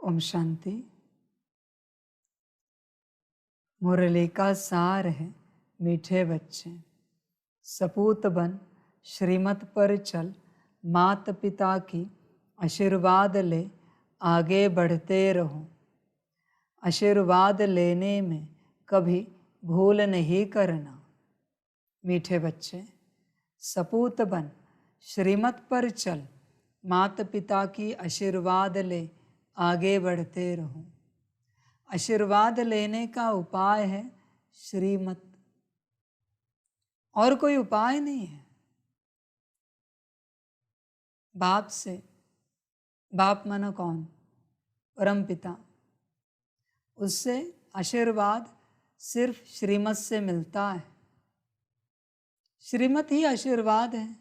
ओम शांति। मुरली का सार है मीठे बच्चे, सपूत बन श्रीमत पर चल, मात पिता की आशीर्वाद ले, आगे बढ़ते रहो। आशीर्वाद लेने में कभी भूल नहीं करना। मीठे बच्चे, सपूत बन श्रीमत पर चल, माता पिता की आशीर्वाद ले, आगे बढ़ते रहो। आशीर्वाद लेने का उपाय है श्रीमत, और कोई उपाय नहीं है। बाप से, बाप माना कौन? परम पिता। उससे आशीर्वाद सिर्फ श्रीमत से मिलता है। श्रीमत ही आशीर्वाद है।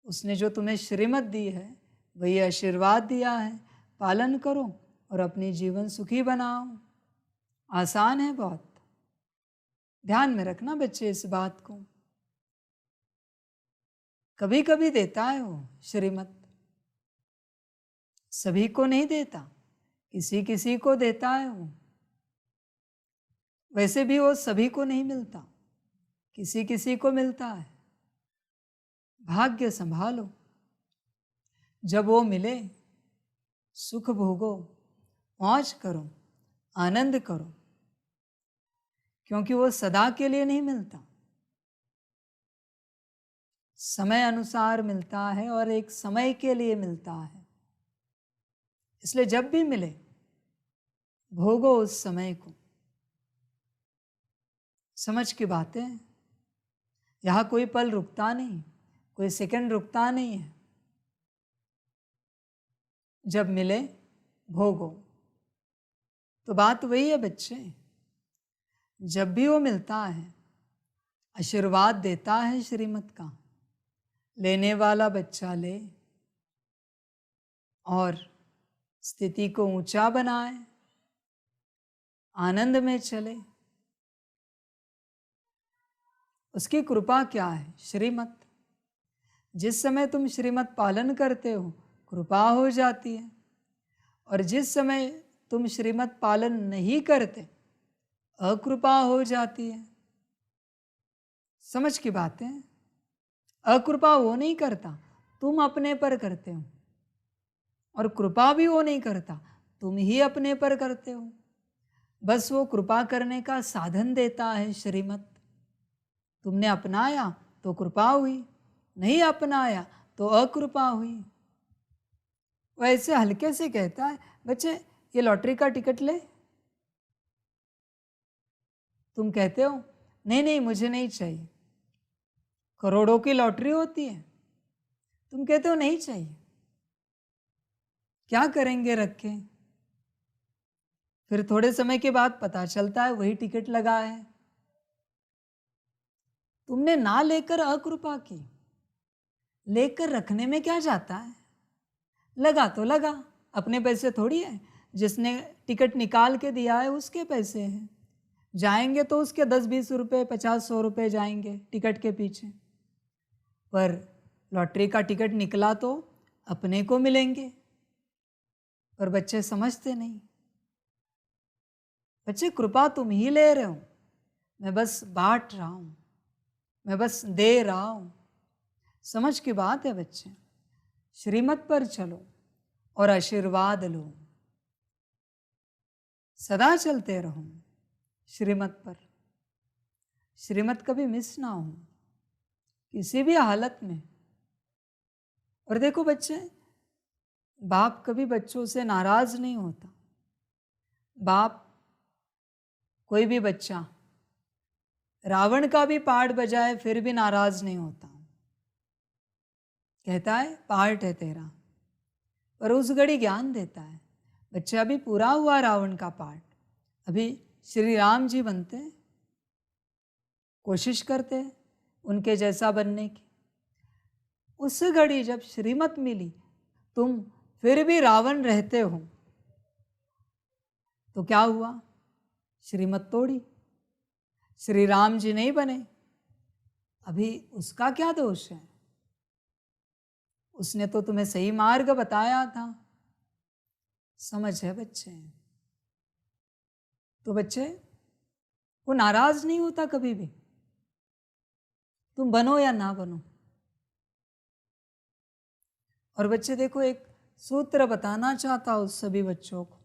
उसने जो तुम्हें श्रीमत दी है वही आशीर्वाद दिया है। पालन करो और अपनी जीवन सुखी बनाओ। आसान है बहुत। ध्यान में रखना बच्चे इस बात को। कभी कभी देता है वो श्रीमत, सभी को नहीं देता, किसी किसी को देता है वो। वैसे भी वो सभी को नहीं मिलता, किसी किसी को मिलता है। भाग्य संभालो, जब वो मिले सुख भोगो, मौज करो, आनंद करो, क्योंकि वो सदा के लिए नहीं मिलता, समय अनुसार मिलता है और एक समय के लिए मिलता है। इसलिए जब भी मिले भोगो उस समय को। समझ की बातें, यहाँ कोई पल रुकता नहीं, कोई सेकंड रुकता नहीं है। जब मिले भोगो। तो बात वही है बच्चे, जब भी वो मिलता है आशीर्वाद देता है श्रीमत का, लेने वाला बच्चा ले और स्थिति को ऊंचा बनाए, आनंद में चले। उसकी कृपा क्या है? श्रीमत। जिस समय तुम श्रीमत पालन करते हो कृपा हो जाती है, और जिस समय तुम श्रीमत पालन नहीं करते अकृपा हो जाती है। समझ की बात है। अकृपा वो नहीं करता, तुम अपने पर करते हो, और कृपा भी वो नहीं करता, तुम ही अपने पर करते हो। बस वो कृपा करने का साधन देता है श्रीमत। तुमने अपनाया तो कृपा हुई, नहीं अपनाया तो अकृपा हुई। वैसे हल्के से कहता है, बच्चे ये लॉटरी का टिकट ले। तुम कहते हो नहीं नहीं मुझे नहीं चाहिए। करोड़ों की लॉटरी होती है, तुम कहते हो नहीं चाहिए। क्या करेंगे रख के? फिर थोड़े समय के बाद पता चलता है वही टिकट लगा है। तुमने ना लेकर अकृपा की, लेकर रखने में क्या जाता है? लगा तो लगा, अपने पैसे थोड़ी है। जिसने टिकट निकाल के दिया है उसके पैसे हैं। जाएंगे तो उसके 10-20 रुपये 50-100 रुपये जाएंगे टिकट के पीछे, पर लॉटरी का टिकट निकला तो अपने को मिलेंगे। पर बच्चे समझते नहीं। बच्चे कृपा तुम ही ले रहे हो, मैं बस बांट रहा हूं, मैं बस दे रहा हूं। समझ की बात है बच्चे। श्रीमत पर चलो और आशीर्वाद लो। सदा चलते रहो श्रीमत पर। श्रीमत कभी मिस ना हो किसी भी हालत में। और देखो बच्चे, बाप कभी बच्चों से नाराज नहीं होता। बाप, कोई भी बच्चा रावण का भी पार्ट बजाए फिर भी नाराज नहीं होता। कहता है पार्ट है तेरा, पर उस घड़ी ज्ञान देता है। बच्चा अभी पूरा हुआ रावण का पार्ट, अभी श्री राम जी बनते, कोशिश करते उनके जैसा बनने की। उस घड़ी जब श्रीमत मिली, तुम फिर भी रावण रहते हो, तो क्या हुआ? श्रीमत तोड़ी, श्री राम जी नहीं बने। अभी उसका क्या दोष है? उसने तो तुम्हें सही मार्ग बताया था। समझ है बच्चे? तो बच्चे, वो नाराज नहीं होता कभी भी, तुम बनो या ना बनो। और बच्चे देखो, एक सूत्र बताना चाहता हूं सभी बच्चों को।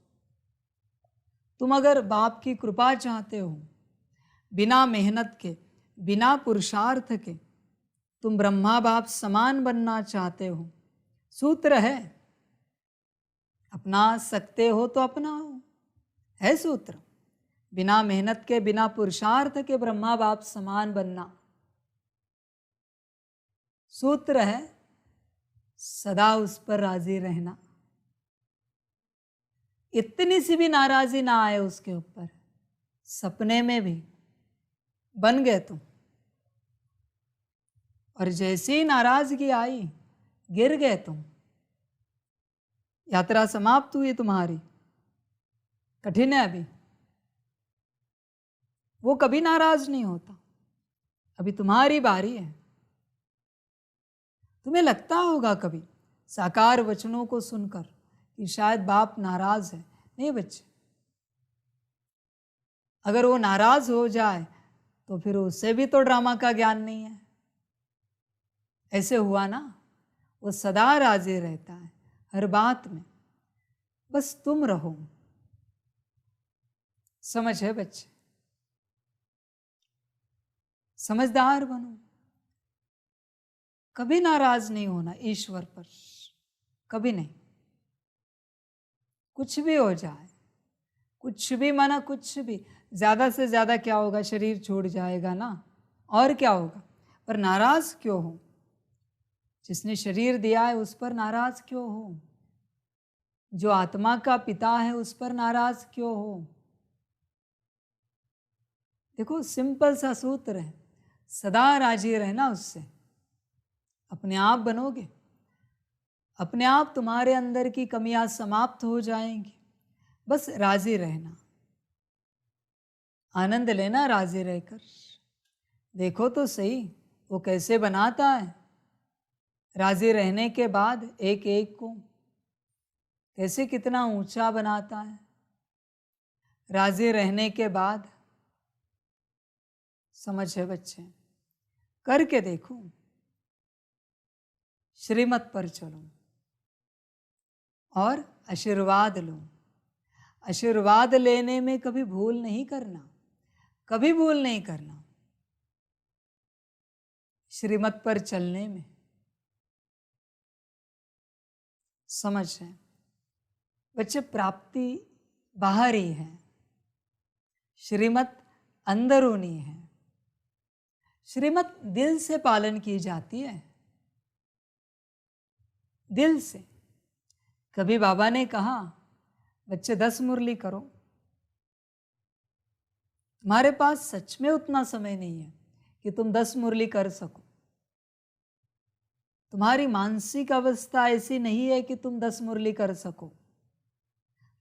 तुम अगर बाप की कृपा चाहते हो, बिना मेहनत के, बिना पुरुषार्थ के तुम ब्रह्मा बाप समान बनना चाहते हो, सूत्र है, अपना सकते हो तो अपनाओ, है सूत्र। बिना मेहनत के, बिना पुरुषार्थ के ब्रह्मा बाप समान बनना, सूत्र है। सदा उस पर राजी रहना, इतनी सी भी नाराजी ना आए उसके ऊपर, सपने में भी बन गए तुम। और जैसे ही नाराजगी आई, गिर गए तुम, यात्रा समाप्त हुई तुम्हारी। कठिन है अभी, वो कभी नाराज नहीं होता, अभी तुम्हारी बारी है। तुम्हें लगता होगा कभी साकार वचनों को सुनकर कि शायद बाप नाराज है। नहीं बच्चे, अगर वो नाराज हो जाए तो फिर उससे भी तो ड्रामा का ज्ञान नहीं है। ऐसे हुआ ना, वो सदा राजी रहता है हर बात में, बस तुम रहो। समझ है बच्चे? समझदार बनो, कभी नाराज नहीं होना ईश्वर पर, कभी नहीं। कुछ भी हो जाए, कुछ भी माना कुछ भी, ज्यादा से ज्यादा क्या होगा, शरीर छूट जाएगा ना, और क्या होगा। पर नाराज क्यों हो? जिसने शरीर दिया है उस पर नाराज क्यों हो? जो आत्मा का पिता है उस पर नाराज क्यों हो? देखो, सिंपल सा सूत्र है, सदा राजी रहना उससे, अपने आप बनोगे, अपने आप तुम्हारे अंदर की कमियां समाप्त हो जाएंगी। बस राजी रहना, आनंद लेना राजी रहकर। देखो तो सही वो कैसे बनाता है, राजी रहने के बाद एक एक को कैसे कितना ऊंचा बनाता है। राजी रहने के बाद, समझ है बच्चे? करके देखो, श्रीमत पर चलो और आशीर्वाद लो। आशीर्वाद लेने में कभी भूल नहीं करना, कभी भूल नहीं करना। श्रीमत पर चलने में, समझ है बच्चे? प्राप्ति बाहर ही है, श्रीमत अंदरूनी है। श्रीमत दिल से पालन की जाती है, दिल से। कभी बाबा ने कहा, बच्चे 10 मुरली करो। तुम्हारे पास सच में उतना समय नहीं है कि तुम 10 मुरली कर सको। तुम्हारी मानसिक अवस्था ऐसी नहीं है कि तुम 10 मुरली कर सको।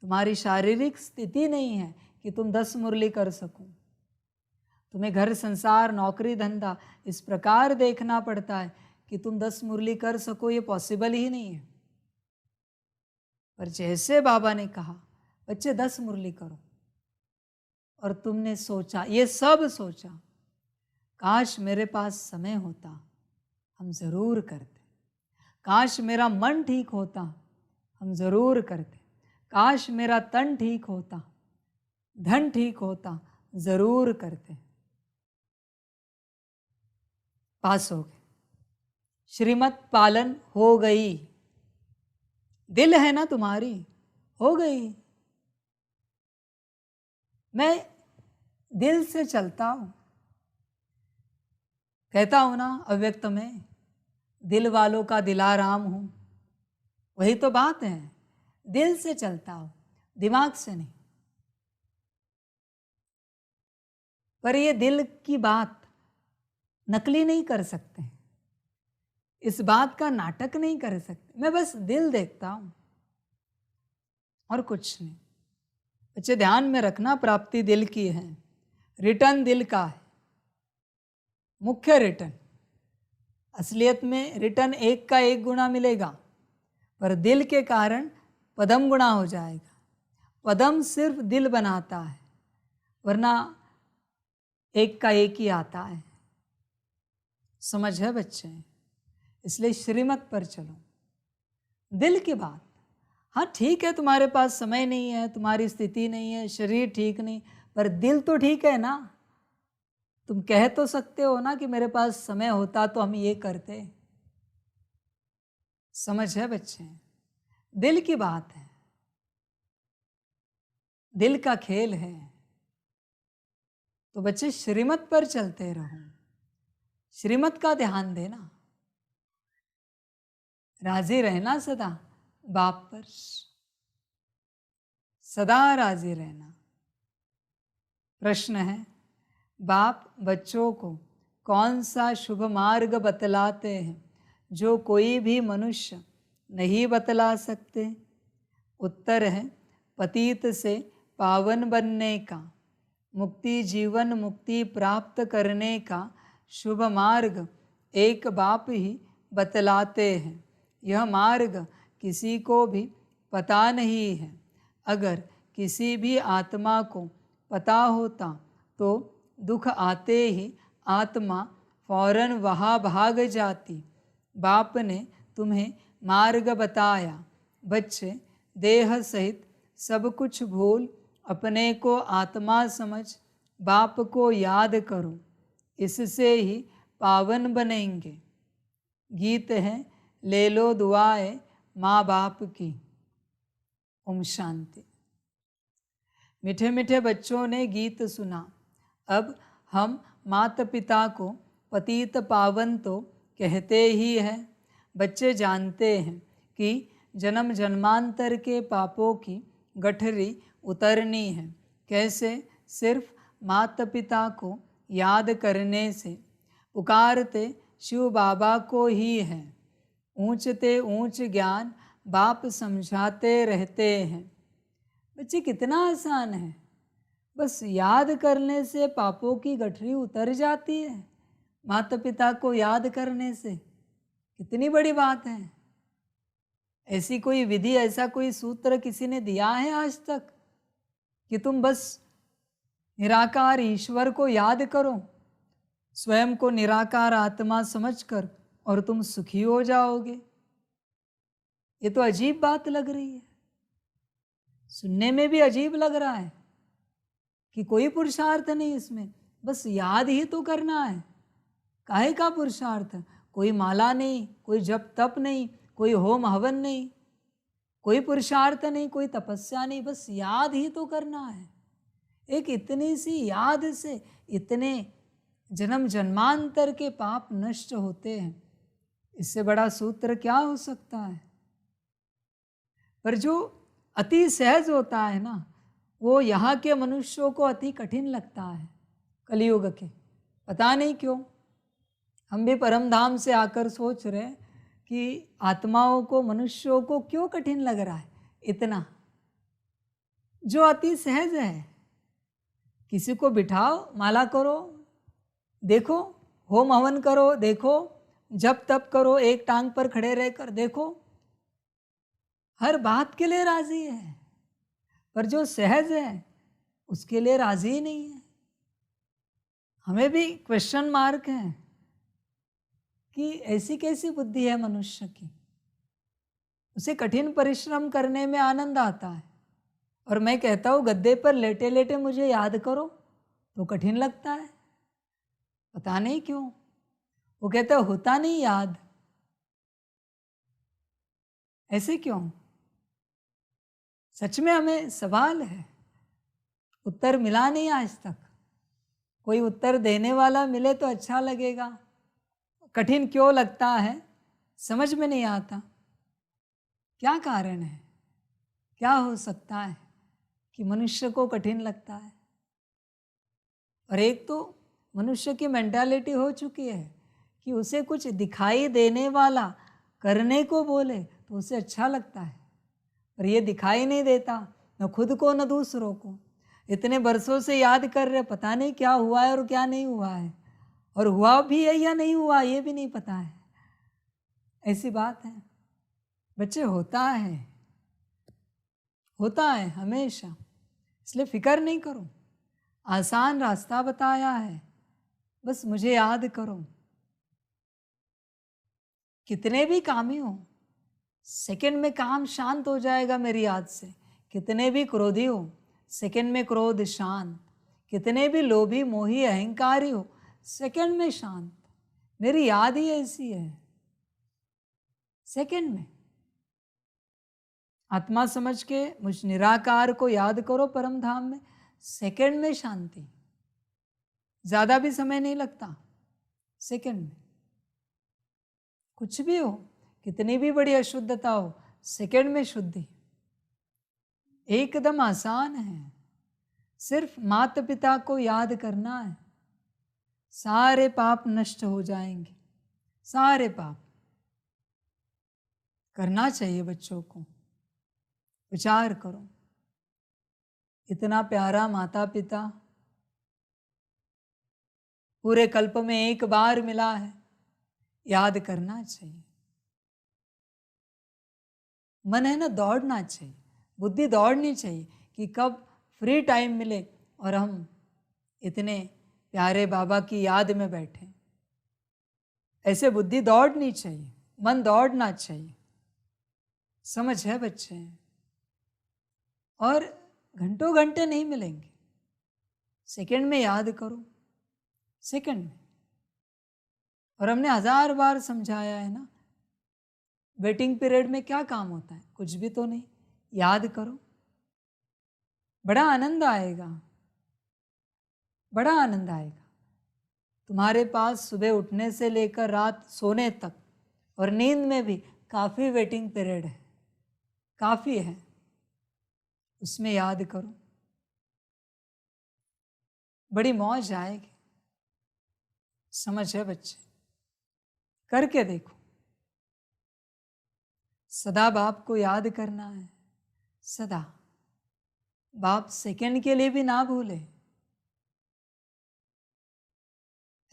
तुम्हारी शारीरिक स्थिति नहीं है कि तुम 10 मुरली कर सको। तुम्हें घर संसार नौकरी धंधा इस प्रकार देखना पड़ता है कि तुम 10 मुरली कर सको, ये पॉसिबल ही नहीं है। पर जैसे बाबा ने कहा, बच्चे 10 मुरली करो, और तुमने सोचा, ये सब सोचा, काश मेरे पास समय होता, हम जरूर करते। काश मेरा मन ठीक होता, हम जरूर करते। काश मेरा तन ठीक होता, धन ठीक होता, जरूर करते। पास हो गए, श्रीमत पालन हो गई। दिल है ना तुम्हारी, हो गई। मैं दिल से चलता हूं, कहता हूं ना अव्यक्त में, दिल वालों का दिलाराम हूं। वही तो बात है, दिल से चलता हूं, दिमाग से नहीं। पर ये दिल की बात नकली नहीं कर सकते, इस बात का नाटक नहीं कर सकते। मैं बस दिल देखता हूं और कुछ नहीं। बच्चे ध्यान में रखना, प्राप्ति दिल की है, रिटर्न दिल का है, मुख्य रिटर्न। असलियत में रिटर्न 1 का 1 गुना मिलेगा, पर दिल के कारण पदम गुणा हो जाएगा। पदम सिर्फ दिल बनाता है, वरना एक का एक ही आता है। समझ है बच्चे? इसलिए श्रीमत पर चलो। दिल की बात, हाँ ठीक है, तुम्हारे पास समय नहीं है, तुम्हारी स्थिति नहीं है, शरीर ठीक नहीं, पर दिल तो ठीक है ना। तुम कह तो सकते हो ना कि मेरे पास समय होता तो हम ये करते। समझ है बच्चे? दिल की बात है, दिल का खेल है। तो बच्चे श्रीमत पर चलते रहो, श्रीमत का ध्यान देना, राजी रहना सदा बाप पर, सदा राजी रहना। प्रश्न है, बाप बच्चों को कौन सा शुभ मार्ग बतलाते हैं जो कोई भी मनुष्य नहीं बतला सकते? उत्तर है, पतित से पावन बनने का, मुक्ति जीवन मुक्ति प्राप्त करने का शुभ मार्ग एक बाप ही बतलाते हैं। यह मार्ग किसी को भी पता नहीं है। अगर किसी भी आत्मा को पता होता तो दुख आते ही आत्मा फौरन वहाँ भाग जाती। बाप ने तुम्हें मार्ग बताया। बच्चे, देह सहित सब कुछ भूल अपने को आत्मा समझ बाप को याद करो, इससे ही पावन बनेंगे। गीत है, ले लो दुआएं माँ बाप की। ओम शांति। मीठे मीठे बच्चों ने गीत सुना। अब हम माता पिता को पतित पावन तो कहते ही हैं। बच्चे जानते हैं कि जन्म जन्मांतर के पापों की गठरी उतरनी है। कैसे? सिर्फ माता पिता को याद करने से। पुकारते शिव बाबा को ही है। ऊंचते ऊंच ज्ञान बाप समझाते रहते हैं। बच्चे, कितना आसान है, बस याद करने से पापों की गठरी उतर जाती है। माता पिता को याद करने से कितनी बड़ी बात है। ऐसी कोई विधि, ऐसा कोई सूत्र किसी ने दिया है आज तक कि तुम बस निराकार ईश्वर को याद करो, स्वयं को निराकार आत्मा समझकर, और तुम सुखी हो जाओगे? ये तो अजीब बात लग रही है, सुनने में भी अजीब लग रहा है कि कोई पुरुषार्थ नहीं इसमें, बस याद ही तो करना है। काहे का पुरुषार्थ? कोई माला नहीं, कोई जप तप नहीं, कोई होम हवन नहीं, कोई पुरुषार्थ नहीं, कोई तपस्या नहीं, बस याद ही तो करना है। एक इतनी सी याद से इतने जन्म जन्मांतर के पाप नष्ट होते हैं। इससे बड़ा सूत्र क्या हो सकता है? पर जो अति सहज होता है ना, वो यहाँ के मनुष्यों को अति कठिन लगता है। कलयुग के, पता नहीं क्यों। हम भी परम धाम से आकर सोच रहे हैं कि आत्माओं को, मनुष्यों को क्यों कठिन लग रहा है इतना। जो अति सहज है, किसी को बिठाओ, माला करो, देखो, होम हवन करो, देखो, जप तप करो, एक टांग पर खड़े रहकर देखो, हर बात के लिए राजी है। पर जो सहज है उसके लिए राजी ही नहीं है। हमें भी क्वेश्चन मार्क है कि ऐसी कैसी बुद्धि है मनुष्य की। उसे कठिन परिश्रम करने में आनंद आता है, और मैं कहता हूँ गद्दे पर लेटे लेटे मुझे याद करो तो कठिन लगता है। पता नहीं क्यों। वो कहता है होता नहीं याद। ऐसे क्यों? सच में हमें सवाल है, उत्तर मिला नहीं आज तक। कोई उत्तर देने वाला मिले तो अच्छा लगेगा। कठिन क्यों लगता है समझ में नहीं आता। क्या कारण है? क्या हो सकता है कि मनुष्य को कठिन लगता है? और एक तो मनुष्य की मेंटालिटी हो चुकी है कि उसे कुछ दिखाई देने वाला करने को बोले तो उसे अच्छा लगता है, पर ये दिखाई नहीं देता, न खुद को न दूसरों को। इतने बरसों से याद कर रहे, पता नहीं क्या हुआ है और क्या नहीं हुआ है, और हुआ भी है या नहीं हुआ ये भी नहीं पता है। ऐसी बात है बच्चे, होता है। होता है हमेशा, इसलिए फिक्र नहीं करो। आसान रास्ता बताया है, बस मुझे याद करो। कितने भी कामी हो, सेकंड में काम शांत हो जाएगा मेरी याद से। कितने भी क्रोधी हो, सेकंड में क्रोध शांत। कितने भी लोभी मोही अहंकारी हो, सेकंड में शांत। मेरी याद ही ऐसी है, सेकंड में। आत्मा समझ के मुझ निराकार को याद करो परम धाम में, सेकंड में शांति। ज्यादा भी समय नहीं लगता, सेकंड में। कुछ भी हो, कितनी भी बड़ी अशुद्धता हो, सेकंड में शुद्धि। एकदम आसान है, सिर्फ माता पिता को याद करना है, सारे पाप नष्ट हो जाएंगे। सारे पाप करना चाहिए बच्चों को। विचार करो, इतना प्यारा माता पिता पूरे कल्प में एक बार मिला है, याद करना चाहिए। मन है ना, दौड़ना चाहिए, बुद्धि दौड़नी चाहिए कि कब फ्री टाइम मिले और हम इतने प्यारे बाबा की याद में बैठे। ऐसे बुद्धि दौड़नी चाहिए, मन दौड़ना चाहिए। समझ है बच्चे? और घंटों घंटे नहीं मिलेंगे, सेकंड में याद करो, सेकंड में। और हमने 1000 बार समझाया है ना, वेटिंग पीरियड में क्या काम होता है? कुछ भी तो नहीं। याद करो, बड़ा आनंद आएगा, बड़ा आनंद आएगा। तुम्हारे पास सुबह उठने से लेकर रात सोने तक और नींद में भी काफ़ी वेटिंग पीरियड है, काफ़ी है। उसमें याद करो, बड़ी मौज आएगी। समझ है बच्चे? करके देखो। सदा बाप को याद करना है, सदा। बाप सेकंड के लिए भी ना भूले,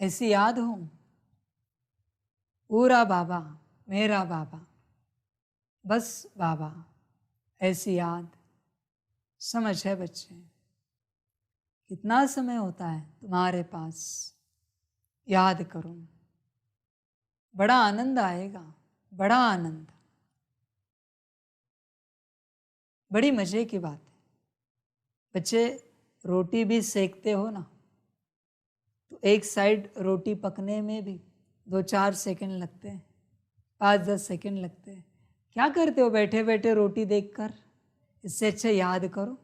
ऐसी याद हो। पूरा बाबा, मेरा बाबा, बस बाबा, ऐसी याद। समझ है बच्चे? कितना समय होता है तुम्हारे पास, याद करो। बड़ा आनंद आएगा, बड़ा आनंद। बड़ी मजे की बात है। बच्चे, रोटी भी सेकते हो ना, तो एक साइड रोटी पकने में भी 2-4 सेकंड लगते हैं, 5-10 सेकंड लगते हैं। क्या करते हो बैठे बैठे रोटी देखकर? इससे अच्छा याद करो,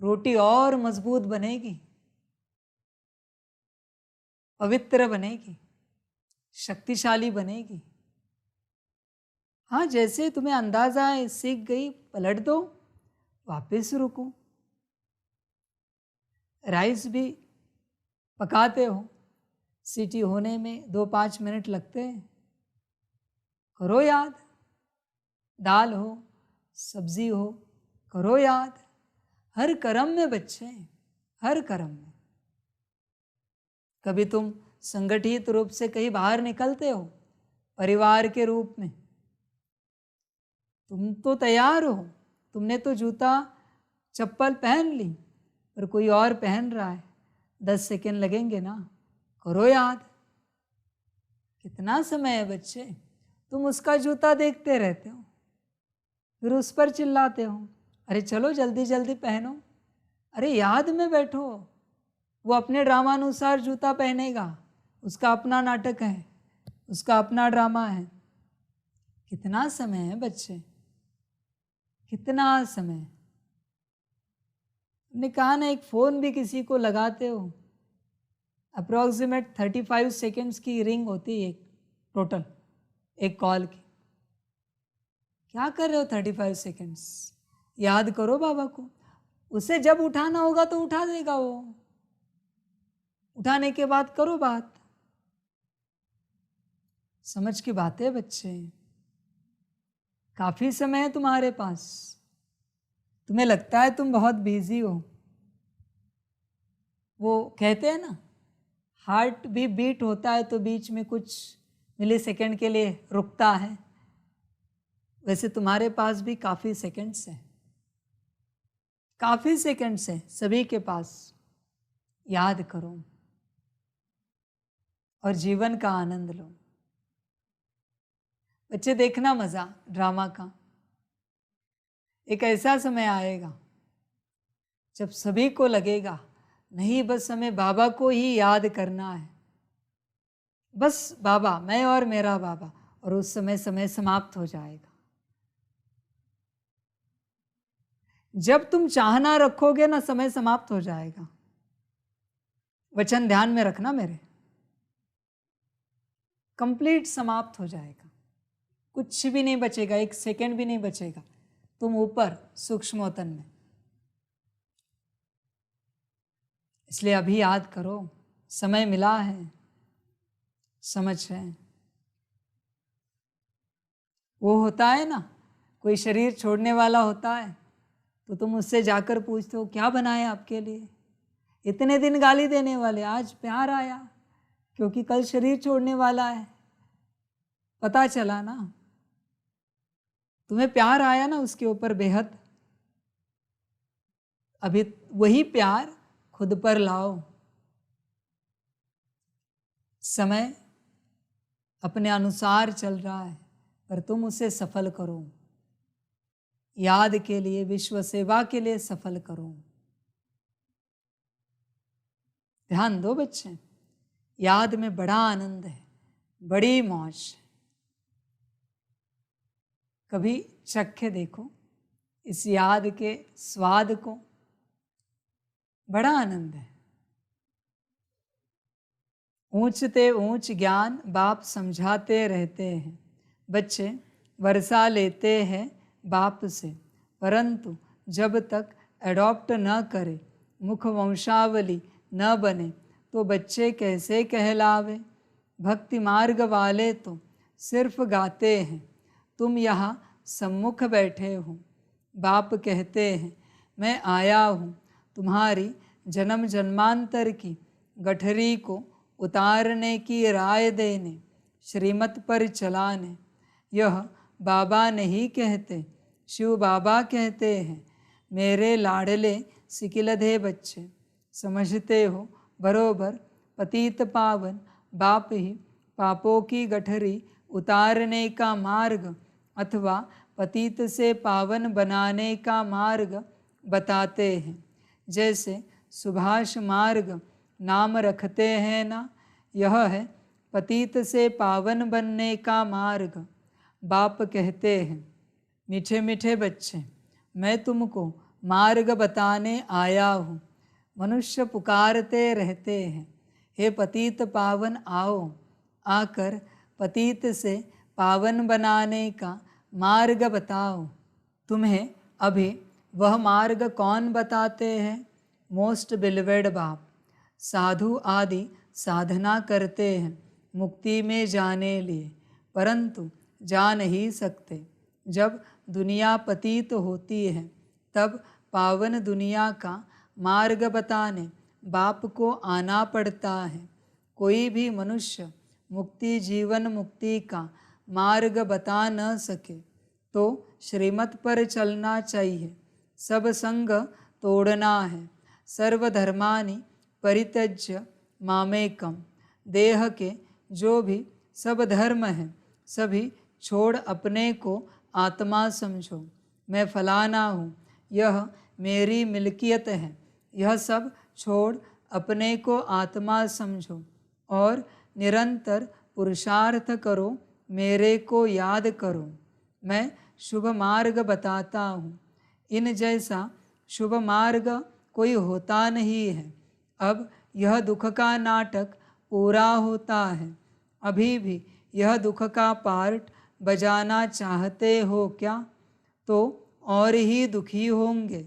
रोटी और मजबूत बनेगी, पवित्र बनेगी, शक्तिशाली बनेगी। हाँ, जैसे तुम्हें अंदाजा है, सीख गई, पलट दो, वापस रुको। राइस भी पकाते हो, सीटी होने में 2-5 मिनट लगते हैं, करो याद। दाल हो, सब्जी हो, करो याद। हर कर्म में बच्चे, हर कर्म में। कभी तुम संगठित रूप से कहीं बाहर निकलते हो, परिवार के रूप में, तुम तो तैयार हो, तुमने तो जूता चप्पल पहन ली, पर कोई और पहन रहा है, 10 सेकंड लगेंगे ना, करो याद। कितना समय है बच्चे? तुम उसका जूता देखते रहते हो, फिर उस पर चिल्लाते हो, अरे चलो जल्दी जल्दी पहनो। अरे याद में बैठो, वो अपने ड्रामानुसार जूता पहनेगा, उसका अपना नाटक है, उसका अपना ड्रामा है। कितना समय है बच्चे, कितना समय। हमने कहा ना, एक फ़ोन भी किसी को लगाते हो, अप्रॉक्सीमेट 35 सेकेंड्स की रिंग होती है टोटल एक कॉल की। क्या कर रहे हो 35 सेकेंड्स? याद करो बाबा को। उसे जब उठाना होगा तो उठा देगा वो, उठाने के बाद करो बात। समझ की बात है बच्चे, काफी समय है तुम्हारे पास। तुम्हें लगता है तुम बहुत बिजी हो, वो कहते हैं ना, हार्ट भी बीट होता है तो बीच में कुछ मिली सेकेंड के लिए रुकता है, वैसे तुम्हारे पास भी काफ़ी सेकेंड्स हैं। काफ़ी सेकंड से सभी के पास याद करो और जीवन का आनंद लो। बच्चे, देखना मज़ा ड्रामा का। एक ऐसा समय आएगा जब सभी को लगेगा नहीं, बस हमें बाबा को ही याद करना है, बस बाबा, मैं और मेरा बाबा, और उस समय समय समाप्त हो जाएगा। जब तुम चाहना रखोगे ना, समय समाप्त हो जाएगा। वचन ध्यान में रखना मेरे, कंप्लीट समाप्त हो जाएगा, कुछ भी नहीं बचेगा, एक सेकंड भी नहीं बचेगा। तुम ऊपर सूक्ष्मोतन में। इसलिए अभी याद करो, समय मिला है, समझ है। वो होता है ना, कोई शरीर छोड़ने वाला होता है तो तुम उससे जाकर पूछते हो क्या बनाया आपके लिए। इतने दिन गाली देने वाले, आज प्यार आया क्योंकि कल शरीर छोड़ने वाला है। पता चला ना, तुम्हें प्यार आया ना उसके ऊपर बेहद। अभी वही प्यार खुद पर लाओ। समय अपने अनुसार चल रहा है, पर तुम उसे सफल करो, याद के लिए, विश्व सेवा के लिए सफल करो। ध्यान दो बच्चे, याद में बड़ा आनंद है, बड़ी मौज है। कभी चख देखो इस याद के स्वाद को, बड़ा आनंद है। ऊंचते ऊंच ज्ञान बाप समझाते रहते हैं। बच्चे वर्षा लेते हैं बाप से, परंतु जब तक एडॉप्ट न करे, मुख वंशावली न बने, तो बच्चे कैसे कहलावे। भक्ति मार्ग वाले तो सिर्फ गाते हैं, तुम यहाँ सम्मुख बैठे हो। बाप कहते हैं मैं आया हूँ तुम्हारी जन्म जन्मांतर की गठरी को उतारने की राय देने, श्रीमत पर चलाने। यह बाबा नहीं कहते, शिव बाबा कहते हैं। मेरे लाडले सिकिलधे बच्चे, समझते हो बरोबर पतित पावन बाप ही पापों की गठरी उतारने का मार्ग अथवा पतित से पावन बनाने का मार्ग बताते हैं। जैसे सुभाष मार्ग नाम रखते हैं ना, यह है पतित से पावन बनने का मार्ग। बाप कहते हैं मीठे मीठे बच्चे, मैं तुमको मार्ग बताने आया हूँ। मनुष्य पुकारते रहते हैं हे पतित पावन आओ, आकर पतित से पावन बनाने का मार्ग बताओ। तुम्हें अभी वह मार्ग कौन बताते हैं? मोस्ट बिलवेड बाप। साधु आदि साधना करते हैं मुक्ति में जाने लिए, परंतु जा नहीं सकते। जब दुनिया पतित होती है तब पावन दुनिया का मार्ग बताने बाप को आना पड़ता है। कोई भी मनुष्य मुक्ति जीवन मुक्ति का मार्ग बता न सके तो श्रीमत पर चलना चाहिए। सब संग तोड़ना है। सर्वधर्मानि परित्यज्य मामेकम। देह के जो भी सब धर्म हैं सभी छोड़ अपने को आत्मा समझो। मैं फलाना हूँ, यह मेरी मिल्कियत है, यह सब छोड़ अपने को आत्मा समझो और निरंतर पुरुषार्थ करो, मेरे को याद करो। मैं शुभ मार्ग बताता हूँ, इन जैसा शुभ मार्ग कोई होता नहीं है। अब यह दुख का नाटक पूरा होता है। अभी भी यह दुख का पार्ट बजाना चाहते हो क्या? तो और ही दुखी होंगे।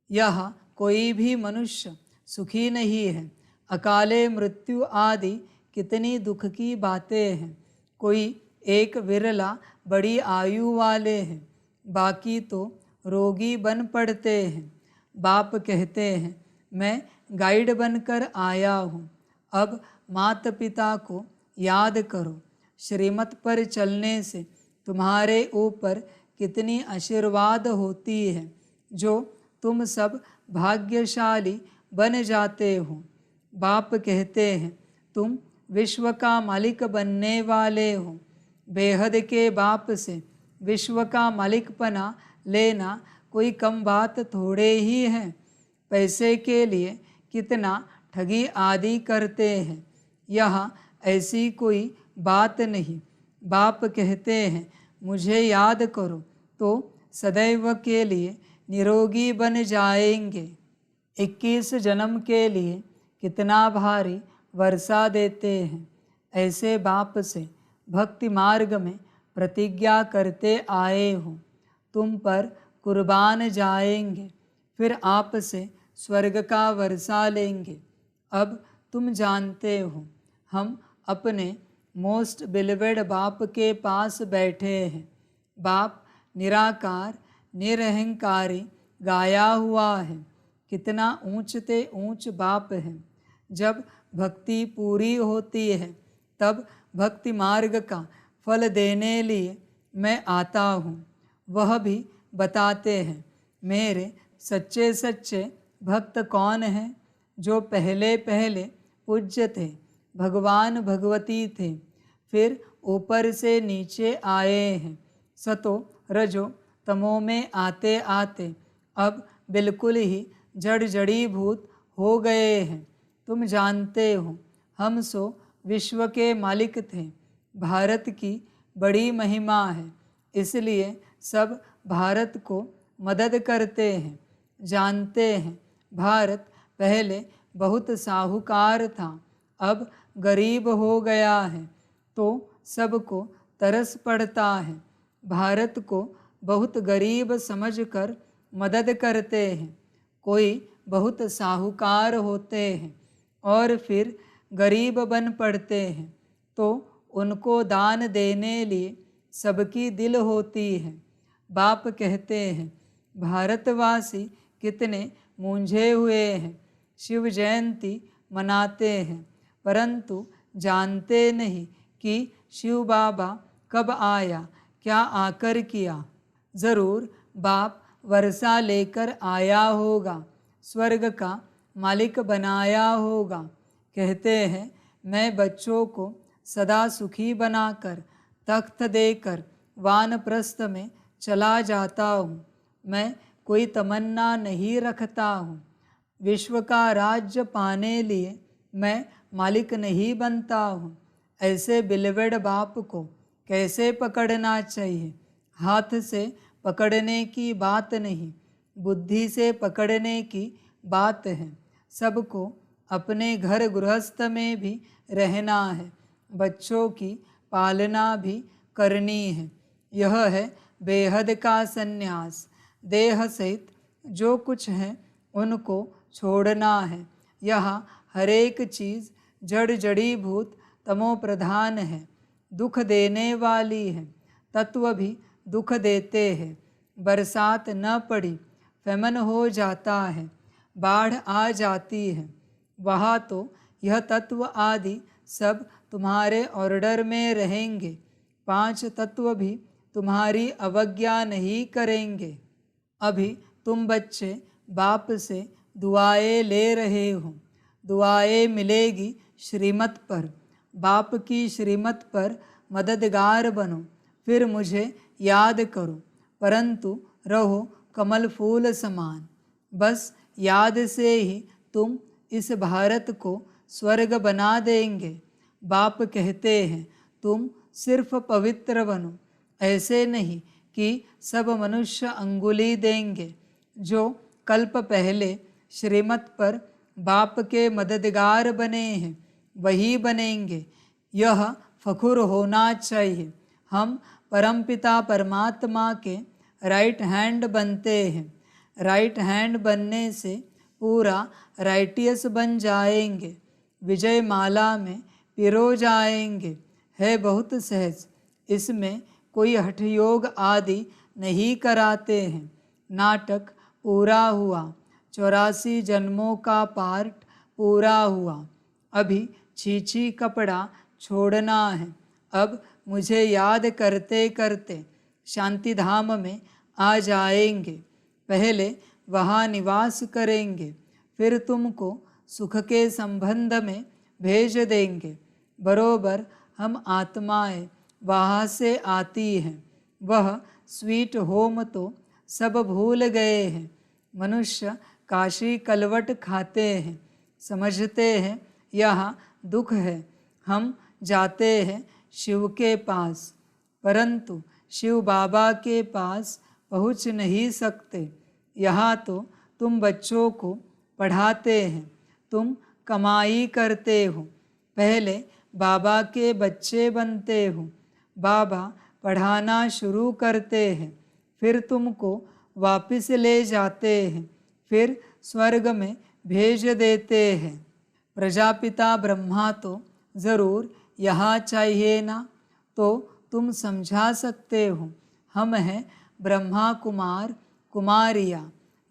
यह कोई भी मनुष्य सुखी नहीं है। अकाले मृत्यु आदि कितनी दुख की बातें हैं। कोई एक विरला बड़ी आयु वाले हैं, बाकी तो रोगी बन पड़ते हैं। बाप कहते हैं मैं गाइड बनकर आया हूँ। अब माता पिता को याद करो। श्रीमत पर चलने से तुम्हारे ऊपर कितनी आशीर्वाद होती है। जो तुम सब भाग्यशाली बन जाते हो। बाप कहते हैं तुम विश्व का मालिक बनने वाले हो। बेहद के बाप से विश्व का मालिकपना लेना कोई कम बात थोड़े ही है। पैसे के लिए कितना ठगी आदि करते हैं, यहाँ ऐसी कोई बात नहीं। बाप कहते हैं मुझे याद करो तो सदैव के लिए निरोगी बन जाएंगे। 21 जन्म के लिए कितना भारी वर्षा देते हैं। ऐसे बाप से भक्ति मार्ग में प्रतिज्ञा करते आए हो। तुम पर कुर्बान जाएंगे, फिर आपसे स्वर्ग का वर्षा लेंगे। अब तुम जानते हो हम अपने मोस्ट बिलीवेड बाप के पास बैठे हैं। बाप निराकार निरहंकारी गाया हुआ है। कितना ऊंच ते ऊंच बाप है। जब भक्ति पूरी होती है तब भक्ति मार्ग का फल देने लिए मैं आता हूँ। वह भी बताते हैं मेरे सच्चे सच्चे भक्त कौन हैं, जो पहले पहले पूज्य थे, भगवान भगवती थे, फिर ऊपर से नीचे आए हैं। सतो रजो तमो में आते आते अब बिल्कुल ही जड़ जड़ीभूत हो गए हैं। तुम जानते हो हम सो विश्व के मालिक थे। भारत की बड़ी महिमा है, इसलिए सब भारत को मदद करते हैं। जानते हैं भारत पहले बहुत साहूकार था, अब गरीब हो गया है, तो सबको तरस पड़ता है। भारत को बहुत गरीब समझकर मदद करते हैं। कोई बहुत साहूकार होते हैं और फिर गरीब बन पड़ते हैं, तो उनको दान देने लिए सबकी दिल होती है। बाप कहते हैं भारतवासी कितने मूंझे हुए हैं। शिव जयंती मनाते हैं, परंतु जानते नहीं कि शिव बाबा कब आया, क्या आकर किया। ज़रूर बाप वर्षा लेकर आया होगा, स्वर्ग का मालिक बनाया होगा। कहते हैं मैं बच्चों को सदा सुखी बनाकर तख्त देकर वानप्रस्थ में चला जाता हूँ। मैं कोई तमन्ना नहीं रखता हूँ। विश्व का राज्य पाने लिए मैं मालिक नहीं बनता हूँ। ऐसे बिलवेड बाप को कैसे पकड़ना चाहिए। हाथ से पकड़ने की बात नहीं, बुद्धि से पकड़ने की बात है। सबको अपने घर गृहस्थ में भी रहना है, बच्चों की पालना भी करनी है। यह है बेहद का संन्यास। देह सहित जो कुछ है उनको छोड़ना है। यहाँ हर एक चीज़ जड़ जड़ीभूत तमो प्रधान है, दुख देने वाली है। तत्व भी दुख देते हैं। बरसात न पड़ी, फेमन हो जाता है, बाढ़ आ जाती है। वहाँ तो यह तत्व आदि सब तुम्हारे ऑर्डर में रहेंगे। 5 तत्व भी तुम्हारी अवज्ञा नहीं करेंगे। अभी तुम बच्चे बाप से दुआएं ले रहे हो। दुआएं मिलेगी श्रीमत पर। बाप की श्रीमत पर मददगार बनो, फिर मुझे याद करो, परंतु रहो कमल फूल समान। बस याद से ही तुम इस भारत को स्वर्ग बना देंगे। बाप कहते हैं तुम सिर्फ पवित्र बनो, ऐसे नहीं कि सब मनुष्य अंगुली देंगे। जो कल्प पहले श्रीमत पर बाप के मददगार बने हैं वही बनेंगे। यह फखुर होना चाहिए। हम परमपिता परमात्मा के राइट हैंड बनते हैं। राइट हैंड बनने से पूरा राइटियस बन जाएंगे। विजय माला में पिरो जाएंगे। है बहुत सहज, इसमें कोई हठयोग आदि नहीं कराते हैं। नाटक पूरा हुआ, 84 जन्मों का पार्ट पूरा हुआ। अभी छीछी कपड़ा छोड़ना है। अब मुझे याद करते करते शांति धाम में आ जाएंगे। पहले वहाँ निवास करेंगे, फिर तुमको सुख के संबंध में भेज देंगे। बरोबर हम आत्माएं वहाँ से आती हैं। वह स्वीट होम तो सब भूल गए हैं। मनुष्य काशी कलवट खाते हैं, समझते हैं यहाँ दुख है। हम जाते हैं शिव के पास, परंतु शिव बाबा के पास पहुँच नहीं सकते। यहाँ तो तुम बच्चों को पढ़ाते हैं, तुम कमाई करते हो, पहले बाबा के बच्चे बनते हो। बाबा पढ़ाना शुरू करते हैं, फिर तुमको वापस ले जाते हैं, फिर स्वर्ग में भेज देते हैं। प्रजापिता ब्रह्मा तो ज़रूर यहाँ चाहिए ना, तो तुम समझा सकते हो। हम हैं ब्रह्मा कुमार कुमारिया।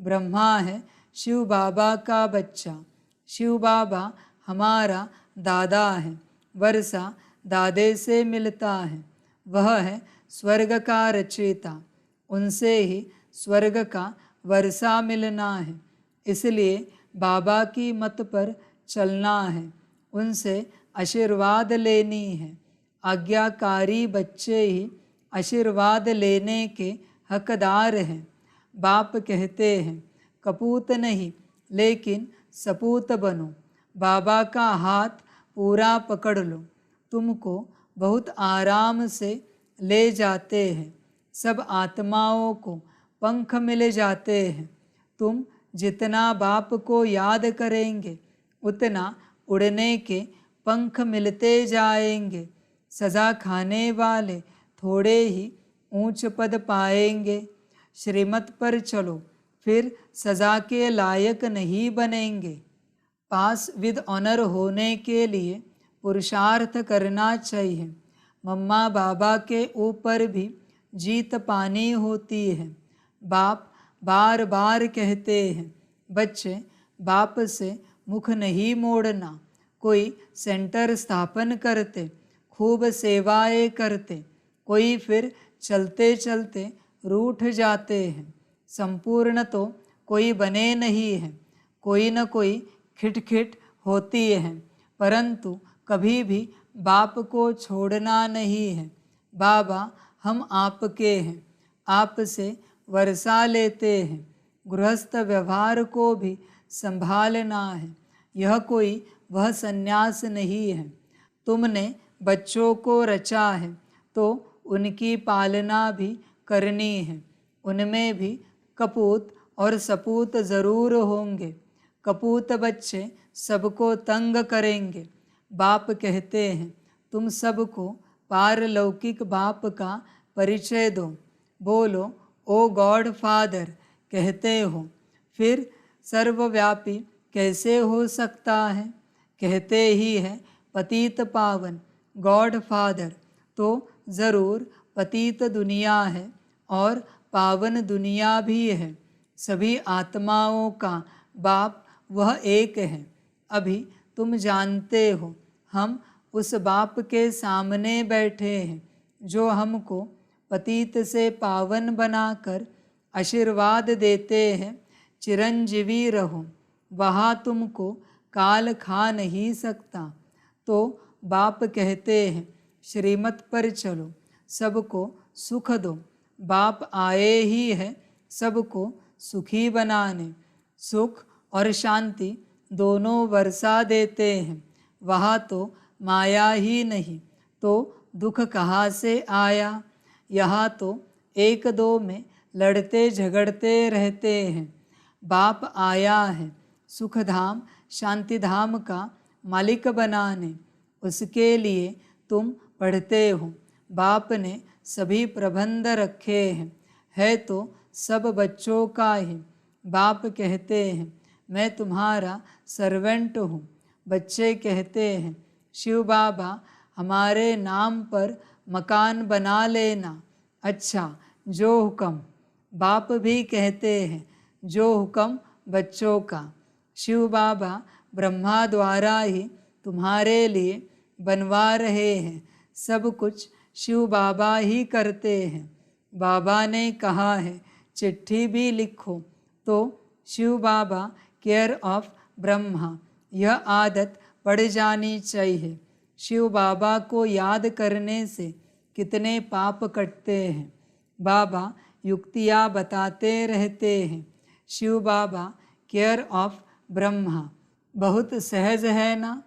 ब्रह्मा है शिव बाबा का बच्चा, शिव बाबा हमारा दादा है। वर्षा दादे से मिलता है, वह है स्वर्ग का रचयिता, उनसे ही स्वर्ग का वर्षा मिलना है। इसलिए बाबा की मत पर चलना है, उनसे आशीर्वाद लेनी है। आज्ञाकारी बच्चे ही आशीर्वाद लेने के हकदार हैं। बाप कहते हैं कपूत नहीं लेकिन सपूत बनो, बाबा का हाथ पूरा पकड़ लो, तुमको बहुत आराम से ले जाते हैं। सब आत्माओं को पंख मिल जाते हैं। तुम जितना बाप को याद करेंगे उतना उड़ने के पंख मिलते जाएंगे। सज़ा खाने वाले थोड़े ही ऊंच पद पाएंगे। श्रीमत पर चलो, फिर सज़ा के लायक नहीं बनेंगे। पास विद ऑनर होने के लिए पुरुषार्थ करना चाहिए। मम्मा बाबा के ऊपर भी जीत पानी होती है। बाप बार बार कहते हैं बच्चे बाप से मुख नहीं मोड़ना। कोई सेंटर स्थापन करते, खूब सेवाएं करते, कोई फिर चलते चलते रूठ जाते हैं। संपूर्ण तो कोई बने नहीं है, कोई न कोई खिटखिट होती है, परंतु कभी भी बाप को छोड़ना नहीं है। बाबा हम आपके हैं, आपसे वर्षा लेते हैं। गृहस्थ व्यवहार को भी संभालना है। यह कोई वह संन्यास नहीं है। तुमने बच्चों को रचा है तो उनकी पालना भी करनी है। उनमें भी कपूत और सपूत ज़रूर होंगे। कपूत बच्चे सबको तंग करेंगे। बाप कहते हैं तुम सबको पारलौकिक बाप का परिचय दो। बोलो ओ गॉड फादर कहते हो, फिर सर्वव्यापी कैसे हो सकता है? कहते ही है पतित पावन गॉड फादर, तो ज़रूर पतित दुनिया है और पावन दुनिया भी है। सभी आत्माओं का बाप वह एक है। अभी तुम जानते हो हम उस बाप के सामने बैठे हैं जो हमको पतित से पावन बनाकर आशीर्वाद देते हैं चिरंजीवी रहो। वहाँ तुमको काल खा नहीं सकता। तो बाप कहते हैं श्रीमत पर चलो, सबको सुख दो। बाप आए ही है सबको सुखी बनाने। सुख और शांति दोनों वर्षा देते हैं। वहाँ तो माया ही नहीं तो दुख कहाँ से आया? यहाँ तो एक दो में लड़ते झगड़ते रहते हैं। बाप आया है सुखधाम शांतिधाम का मालिक बनाने, उसके लिए तुम पढ़ते हो। बाप ने सभी प्रबंध रखे हैं, है तो सब बच्चों का ही। बाप कहते हैं मैं तुम्हारा सर्वेंट हूँ। बच्चे कहते हैं शिव बाबा हमारे नाम पर मकान बना लेना। अच्छा जो हुक्म। बाप भी कहते हैं जो हुक्म बच्चों का। शिव बाबा ब्रह्मा द्वारा ही तुम्हारे लिए बनवा रहे हैं। सब कुछ शिव बाबा ही करते हैं। बाबा ने कहा है चिट्ठी भी लिखो तो शिव बाबा केयर ऑफ ब्रह्मा, यह आदत पड़ जानी चाहिए। शिव बाबा को याद करने से कितने पाप कटते हैं। बाबा युक्तियाँ बताते रहते हैं। शिव बाबा केयर ऑफ ब्रह्मा बहुत सहज है ना,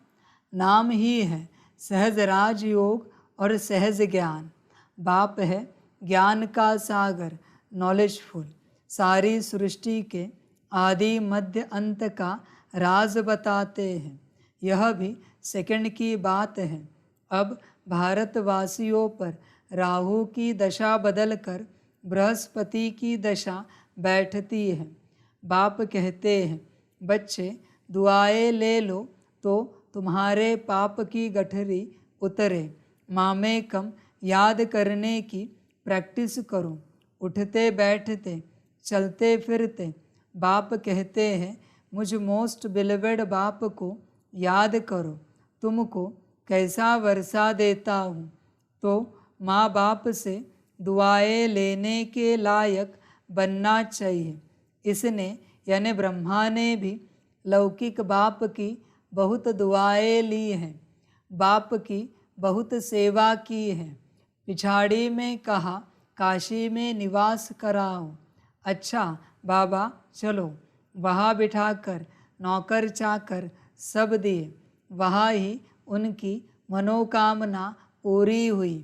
नाम ही है सहज राजयोग और सहज ज्ञान। बाप है ज्ञान का सागर, नॉलेजफुल, सारी सृष्टि के आदि मध्य अंत का राज बताते हैं। यह भी सेकंड की बात है। अब भारतवासियों पर राहु की दशा बदलकर बृहस्पति की दशा बैठती है। बाप कहते हैं, बच्चे दुआएं ले लो तो तुम्हारे पाप की गठरी उतरे। मामे कम याद करने की प्रैक्टिस करो। उठते बैठते चलते फिरते बाप कहते हैं, मुझ मोस्ट बिलीवेड बाप को याद करो। तुमको कैसा वर्षा देता हूँ। तो माँ बाप से दुआएं लेने के लायक बनना चाहिए। इसने यानी ब्रह्मा ने भी लौकिक बाप की बहुत दुआएं ली हैं, बाप की बहुत सेवा की है। पिछाड़ी में कहा काशी में निवास कराओ। अच्छा बाबा चलो, वहाँ बिठाकर नौकर चाकर सब दिए। वहाँ ही उनकी मनोकामना पूरी हुई।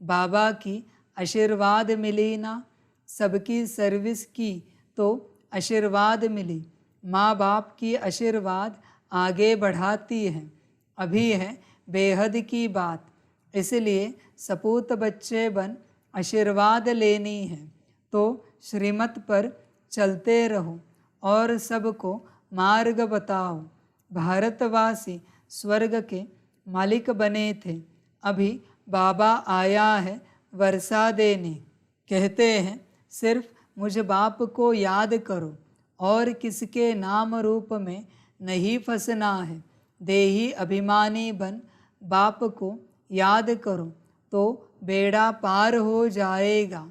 बाबा की आशीर्वाद मिली ना, सबकी सर्विस की तो आशीर्वाद मिली। माँ बाप की आशीर्वाद आगे बढ़ाती है। अभी है बेहद की बात, इसलिए सपूत बच्चे बन आशीर्वाद लेनी है तो श्रीमत पर चलते रहो और सबको मार्ग बताओ। भारतवासी स्वर्ग के मालिक बने थे, अभी बाबा आया है वर्षा देने। कहते हैं सिर्फ मुझ बाप को याद करो और किसके नाम रूप में नहीं फंसना है। देही अभिमानी बन बाप को याद करो तो बेड़ा पार हो जाएगा।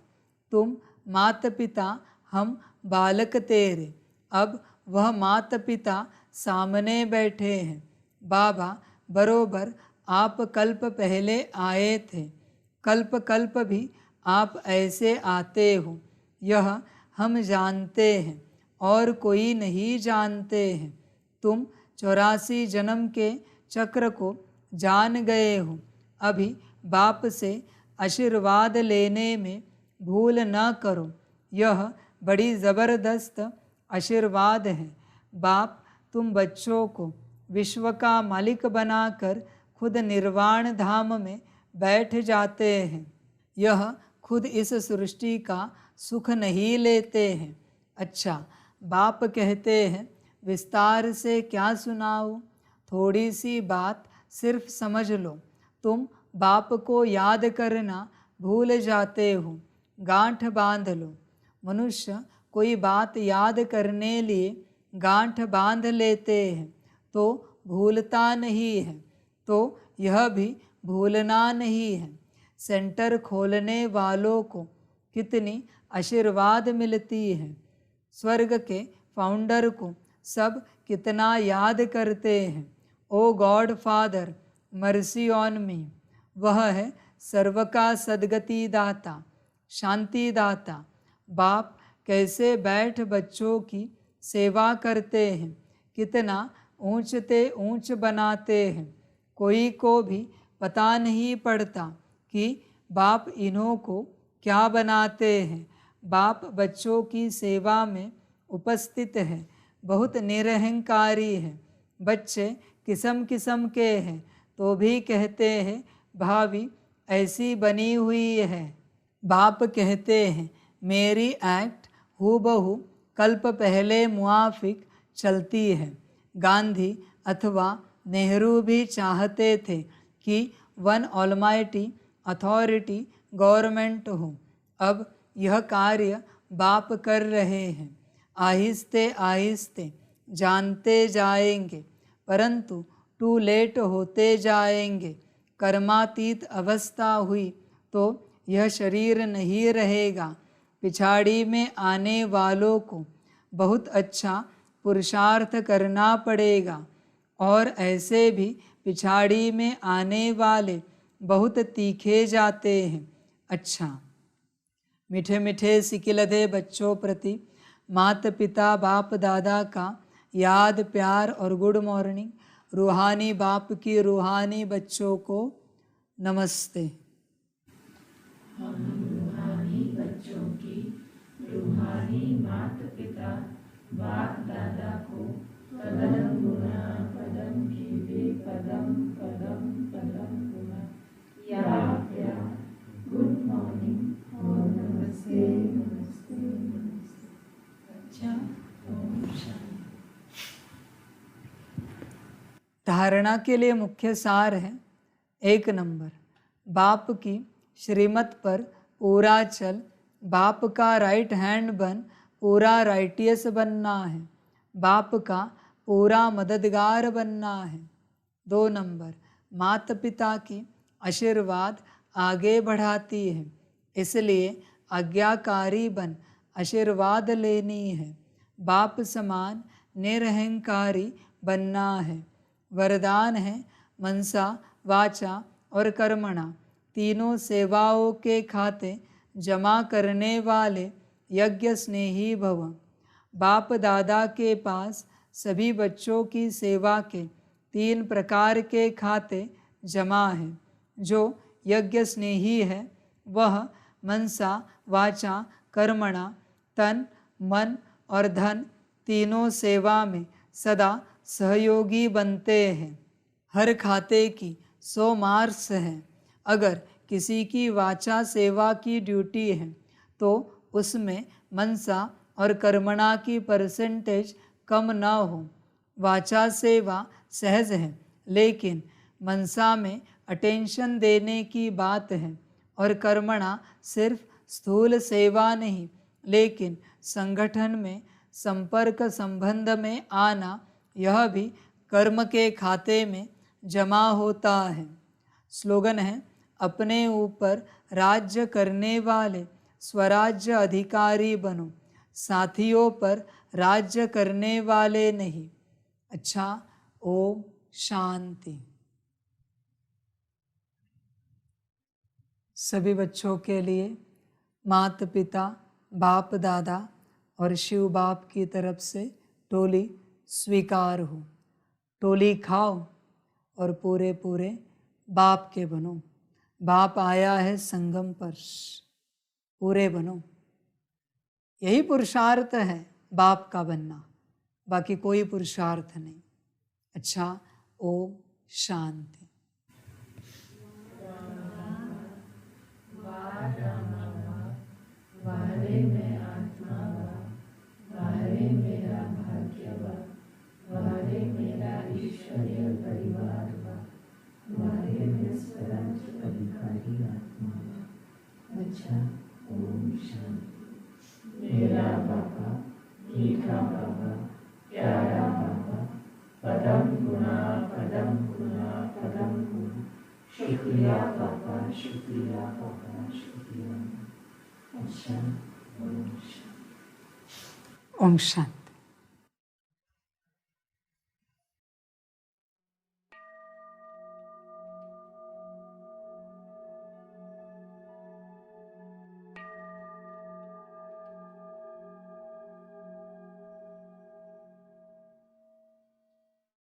तुम माता पिता, हम बालक तेरे। अब वह माता पिता सामने बैठे हैं। बाबा बरोबर आप कल्प पहले आए थे, कल्प कल्प भी आप ऐसे आते हो, यह हम जानते हैं और कोई नहीं जानते हैं। तुम 84 जन्म के चक्र को जान गए हो। अभी बाप से आशीर्वाद लेने में भूल न करो, यह बड़ी ज़बरदस्त आशीर्वाद है। बाप तुम बच्चों को विश्व का मालिक बनाकर खुद निर्वाण धाम में बैठ जाते हैं। यह खुद इस सृष्टि का सुख नहीं लेते हैं। अच्छा बाप कहते हैं, विस्तार से क्या सुनाऊं, थोड़ी सी बात सिर्फ समझ लो। तुम बाप को याद करना भूल जाते हो, गांठ बांध लो। मनुष्य कोई बात याद करने लिए गांठ बांध लेते हैं तो भूलता नहीं है, तो यह भी भूलना नहीं है। सेंटर खोलने वालों को कितनी आशीर्वाद मिलती है। स्वर्ग के फाउंडर को सब कितना याद करते हैं। Oh God Father mercy on me. वह है सर्व का सदगति दाता, शांति दाता। बाप कैसे बैठ बच्चों की सेवा करते हैं, कितना ऊंचते ऊंच बनाते हैं। कोई को भी पता नहीं पड़ता कि बाप इन्हों को क्या बनाते हैं। बाप बच्चों की सेवा में उपस्थित है, बहुत निरहंकारी है। बच्चे किस्म किस्म के हैं तो भी कहते हैं भाभी ऐसी बनी हुई है। बाप कहते हैं मेरी एक्ट हूबहू कल्प पहले मुआफिक चलती है। गांधी अथवा नेहरू भी चाहते थे कि वन ऑलमाइटी अथॉरिटी गवर्नमेंट हो। अब यह कार्य बाप कर रहे हैं। आहिस्ते आहिस्ते जानते जाएंगे, परंतु टू लेट होते जाएंगे। कर्मातीत अवस्था हुई तो यह शरीर नहीं रहेगा। पिछाड़ी में आने वालों को बहुत अच्छा पुरुषार्थ करना पड़ेगा और ऐसे भी पिछाड़ी में आने वाले बहुत तीखे जाते हैं। अच्छा, मीठे मीठे सिकिलधे बच्चों प्रति माता पिता बाप दादा का याद प्यार और गुड मॉर्निंग। रूहानी बाप की रूहानी बच्चों को नमस्ते। हम रूहानी बच्चों की रूहानी माता पिता बाप दादा को पदम गुना पदम कीवे पदम पदम पदम गुना याद प्यार गुड मॉर्निंग और नमस्ते नमस्ते नमस्ते। अच्छा, ओम शांति। धारणा के लिए मुख्य सार है। 1 नंबर, बाप की श्रीमत पर पूरा चल, बाप का राइट हैंड बन, पूरा राइटियस बनना है, बाप का पूरा मददगार बनना है। 2 नंबर, माता पिता की आशीर्वाद आगे बढ़ाती है, इसलिए आज्ञाकारी बन आशीर्वाद लेनी है। बाप समान निरहंकारी बनना है। वरदान है मनसा वाचा और कर्मणा तीनों सेवाओं के खाते जमा करने वाले यज्ञ स्नेही भव। बाप दादा के पास सभी बच्चों की सेवा के 3 प्रकार के खाते जमा हैं। जो यज्ञ स्नेही है वह मनसा वाचा कर्मणा तन मन और धन तीनों सेवा में सदा सहयोगी बनते हैं। हर खाते की 100 मार्क्स हैं। अगर किसी की वाचा सेवा की ड्यूटी है तो उसमें मनसा और कर्मणा की परसेंटेज कम न हो। वाचा सेवा सहज है, लेकिन मनसा में अटेंशन देने की बात है और कर्मणा सिर्फ स्थूल सेवा नहीं, लेकिन संगठन में संपर्क संबंध में आना, यह भी कर्म के खाते में जमा होता है। स्लोगन है, अपने ऊपर राज्य करने वाले स्वराज्य अधिकारी बनो, साथियों पर राज्य करने वाले नहीं। अच्छा, ओम शांति। सभी बच्चों के लिए माता पिता बाप दादा और शिव बाप की तरफ से टोली स्वीकार हो। टोली खाओ और पूरे पूरे बाप के बनो। बाप आया है संगम पर, पूरे बनो। यही पुरुषार्थ है बाप का बनना, बाकी कोई पुरुषार्थ नहीं। अच्छा, ओम शांति। वारे में आत्मा वा, वारे मेरा भाग्य वा, वारे मेरा ईश्वरीय परिवार वा, वारे में स्वराज अधिकारी आत्मा वा। अच्छा, ओम शांति। मेरा बाबा मीठा बाबा प्यारा बाबा पदम गुना पदम गुना पदम गुना। शुक्रिया बाबा शुक्रिया बाबा शुक्रिया। अच्छा, ओम शांति। ओम शांति।